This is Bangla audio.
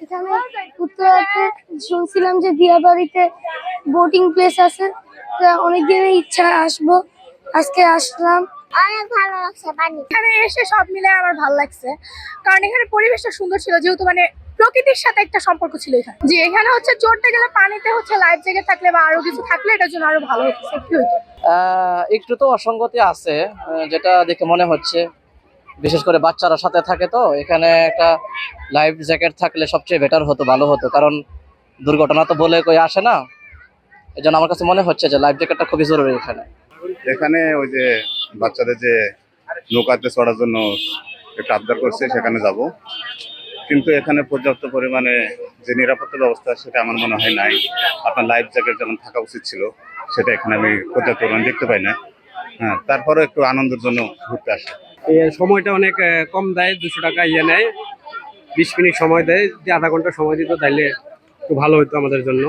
এখানে উত্তরাতে শুনছিলাম যে দিয়াবাড়িতে বোটিং প্লেস আছে, অনেক দিনের ইচ্ছা আসবো, আজকে আসলাম। অনেক ভালো লাগছে পানি, এখানে এসে সব মিলে আমার ভালো লাগছে, কারণ এখানে পরিবেশটা সুন্দর ছিল, যেহেতু মানে প্রকৃতির সাথে একটা সম্পর্ক ছিল এখানে। যে এখানে হচ্ছে চড়তে গেলে পানিতে হচ্ছে লাইফ জ্যাকেট থাকলে বা আরো কিছু থাকলে এটার জন্য আরো ভালো হতো, সেফটি হতো। একটু তো অসঙ্গতি আছে, যেটা দেখে মনে হচ্ছে, বিশেষ করে বাচ্চারা সাথে থাকে, তো এখানে একটা লাইফ জ্যাকেট থাকলে সবচেয়ে বেটার হতো, ভালো হতো, কারণ দুর্ঘটনা তো বলে কই আসে না। এই জন্য আমার কাছে মনে হচ্ছে যে লাইফ জ্যাকেটটা খুবই জরুরি এখানে। এখানে ওই যে বাচ্চাদের যে নৌকাতে চড়ার জন্য একটা আবদার করছে, সেখানে যাব, কিন্তু এখানে পর্যাপ্ত পরিমাণে যে নিরাপত্তা ব্যবস্থা সেটা আমার মনে হয় নাই। আপনার লাইফ জ্যাকেট যেমন থাকা উচিত ছিল, সেটা এখানে আমি পর্যাপ্ত পরিমাণে দেখতে পাই না। হ্যাঁ, তারপরেও একটু আনন্দের জন্য ঘুরতে আসে। সময়টা অনেক কম দেয়, 200 টাকা ইয়ে নেয়, 20 মিনিট সময় দেয়, যে আধা ঘন্টা সময় দিত তাইলে একটু ভালো হতো আমাদের জন্য।